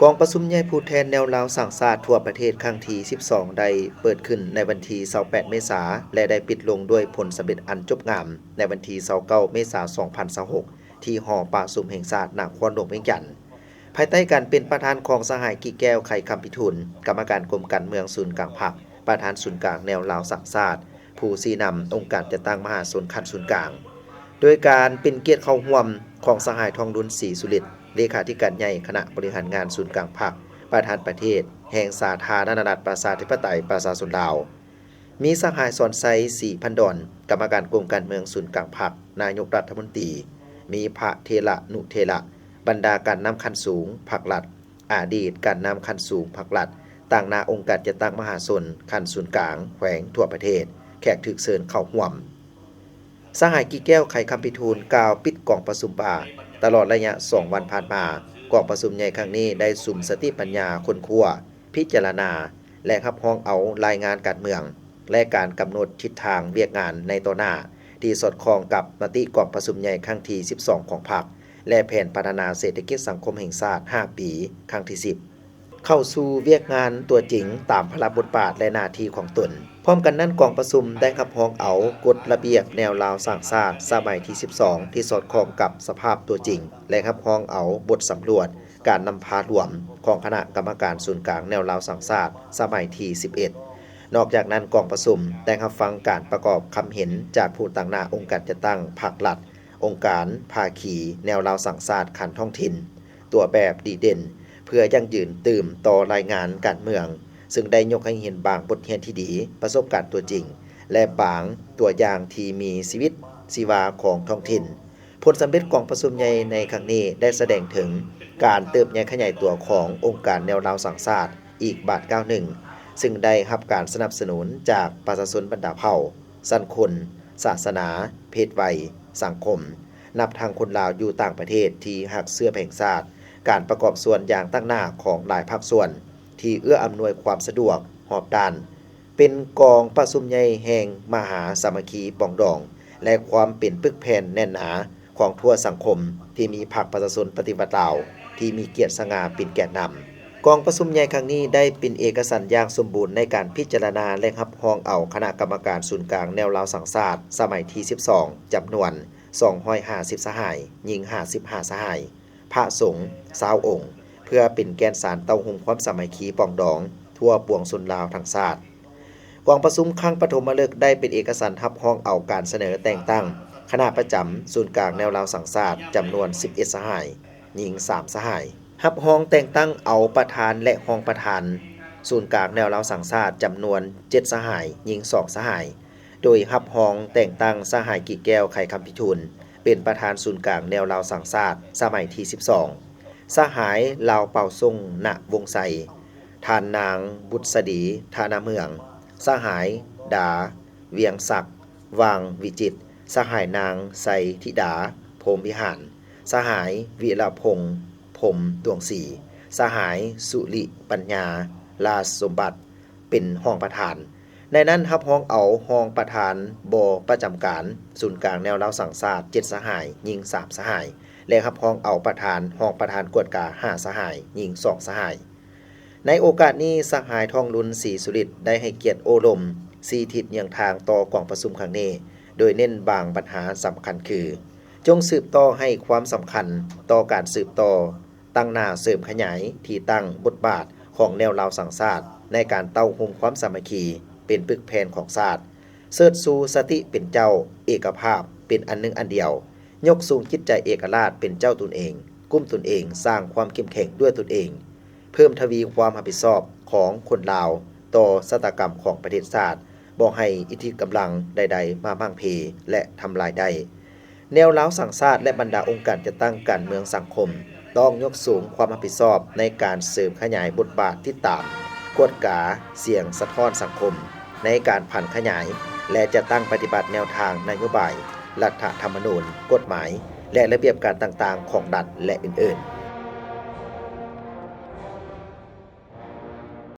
กองประชุมใหญ่ผู้แทนแนวลาวสร้างชาติทั่วประเทศครั้งที่ 12 ได้เปิดขึ้นในวันที่ 28 เมษายนและได้ปิดลงด้วยผลสำเร็จอันจบงามในวันที่ 29 เมษายน 2026 ที่หอประชุมแห่งชาตินครหลวงเวียงจันทน์ภายใต้การเป็นประธานของสหายกี่แก้วไข่คำพิทูลกรรมการกรมการเมืองศูนย์กลางพรรคประธานศูนย์กลางแนวลาวสร้างชาติผู้ชี้นำองค์การจัดตั้งมหาชนขั้นศูนย์กลางโดยการเป็นเกียรติเข้าร่วมของสหายทองดุลศรีสุฤทธิ์เลขาธิการใหญ่คณะบริหารงานศูนย์กลางพรรคประธานประเทศแห่งสาธารณรัฐประชาธิปไตยประชาชนลาวมีสหายสอนไซศรีพันดอนกรรมการกรมการเมืองศูนย์กลางพรรคนายกรัฐมนตรีมีพระเทระนุเทระบรรดาการนำขั้นสูงพรรครัฐอดีตการนำขั้นสูงพรรครัฐต่างนาองค์การจัดตั้งมหาชนขั้นศูนย์กลางแขวงทั่วประเทศแขกถึกเชิญเข้าร่วมสหายกี่แก้วไข่คำพิทูลกล่าวปิดกองประชุมป่าตลอดระยะ2 วันผ่านมากองประชุมใหญ่ครั้งนี้ได้สุ่มสติปัญญาค้นคว้าพิจารณาและรับรองเอารายงานการเมืองและการกำหนดทิศทางเวียกงานในต่อหน้าที่สอดคล้องกับมติกองประชุมใหญ่ครั้งที่ 12 ของพรรคและแผนพัฒนาเศรษฐกิจสังคมแห่งชาติ5 ปีครั้งที่ 10 เข้าสู่เวียกงานตัวจริงตามพระบทบาทและหน้าที่ของตนพร้อมกันนั้นกองประชุมได้รับรองเอากฎระเบียบแนวลาวสร้างชาติสมัยที่ 12 ที่สอดคล้องกับสภาพตัวจริงและรับรองเอาบทสำรวจการนำพารวมของคณะกรรมการศูนย์กลางแนวลาวสร้างชาติสมัยที่ 11 นอกจากนั้นกองประชุมได้รับฟังการประกอบคำเห็นจากผู้ต่างหน้าองค์การจัดตั้งภาครัฐองค์การภาคีแนวลาวสร้างชาติขันท้องถิ่นตัวแบบดีเด่นเพื่อยั่งยืนตื่มต่อรายงานการเมืองซึ่งได้ยกให้เห็นบางบทเรียนที่ดีประสบการณ์ตัวจริงและบางตัวอย่างที่มีชีวิตชีวาของท้องถิ่นผลสำเร็จกองประชุมใหญ่ในครั้งนี้ได้แสดงถึงการเติบใหญ่ขยายตัวขององค์การแนวลาวสร้างชาติอีกบาทก้าวหนึ่งซึ่งได้รับการสนับสนุนจากประชาชนบรรดาเผ่าสันคนศาสนาเพศวัยสังคมนับทางคนลาวอยู่ต่างประเทศที่หักเสื้อแห่งชาติการประกอบส่วนอย่างตั้งหน้าของหลายภาคส่วนที่เอื้ออำนวยความสะดวกหอบด้านเป็นกองประชุมใหญ่แห่งมหาสามัคคีปองดองและความเป็นปึกแผ่นแน่นหนาของทั่วสังคมที่มีพรรคประชาชนปฏิวัติลาวที่มีเกียรติสง่าเป็นแกนนำกองประชุมใหญ่ครั้งนี้ได้เป็นเอกสารอย่างสมบูรณ์ในการพิจารณาและรับรองเอาคณะกรรมการศูนย์กลางแนวลาวสร้างชาติสมัยที่ 12 จำนวน250 สหายหญิง55 สหายพระสงฆ์20 องค์เพื่อเป็นแกนสารเต้าหุงความสามัคคีปองดองทั่วปวงชนลาวทั้งชาติกองประชุมครั้งปฐมฤกษ์ได้เป็นเอกสารรับรองเอาการเสนอแต่งตั้งคณะประจำศูนย์กลางแนวลาวสร้างชาติจำนวน11 สหายหญิง3 สหายรับรองแต่งตั้งเอาประธานและรองประธานศูนย์กลางแนวลาวสร้างชาติจำนวน7 สหายหญิง2 สหายโดยรับรองแต่งตั้งสหายกี่แก้วไข่คำพิทูลเป็นประธานศูนย์กลางแนวลาวสร้างชาติสมัยที่ 12สหายลาวเป่าทรงณวงไสทานนางบุษดีธานาเมืองสหายดาเวียงศักดิ์วังวิจิตรสหายนางไสธิดาพรหมวิหารสหายวิรพงษ์พรหมดวงศรีสหายสุริปัญญาลาสมบัติเป็นห้องประธานในนั้นรับรองเอาห้องประธานบประจำการศูนย์กลางแนวลาวสร้างชาติ7 สหายหญิง3 สหายและรับรองเอาประธานห้องประธานกวดกา5 สหายหญิง2 สหายในโอกาสนี้สหายทองลุนศรีสุฤทธิ์ได้ให้เกียรติโอลม4 ทิศอย่างทางต่อกองประชุมครั้งนี้โดยเน้นบางปัญหาสำคัญคือจงสืบต่อให้ความสำคัญต่อการสืบต่อตั้งหน้าเสริมขยายที่ตั้งบทบาทของแนวลาวสร้างชาติในการเต้าหุงความสามัคคีเป็นปึกแผ่นของชาติเสิร์ชสู่สติเป็นเจ้าเอกภาพเป็นอันหนึ่งอันเดียวยกสูงจิตใจเอกราชเป็นเจ้าตนเองกุ้มตนเองสร้างความเข้มแข็งด้วยตนเองเพิ่มทวีความรับผิดชอบของคนลาวต่อชะตากรรมของประเทศชาติบ่ให้อิทธิกำลังใดๆมามั่งเพและทำลายได้แนวลาวสร้างชาติและบรรดาองค์การจัดตั้งการเมืองสังคมต้องยกสูงความรับผิดชอบในการเสริมขยายบทบาทที่ตามกวดกาเสียงสะท้อนสังคมในการผันขยายและจะตั้งปฏิบัติแนวทางนโยบายรัฐธรรมนูญกฎหมายและระเบียบการต่างๆของรัฐและอื่นๆ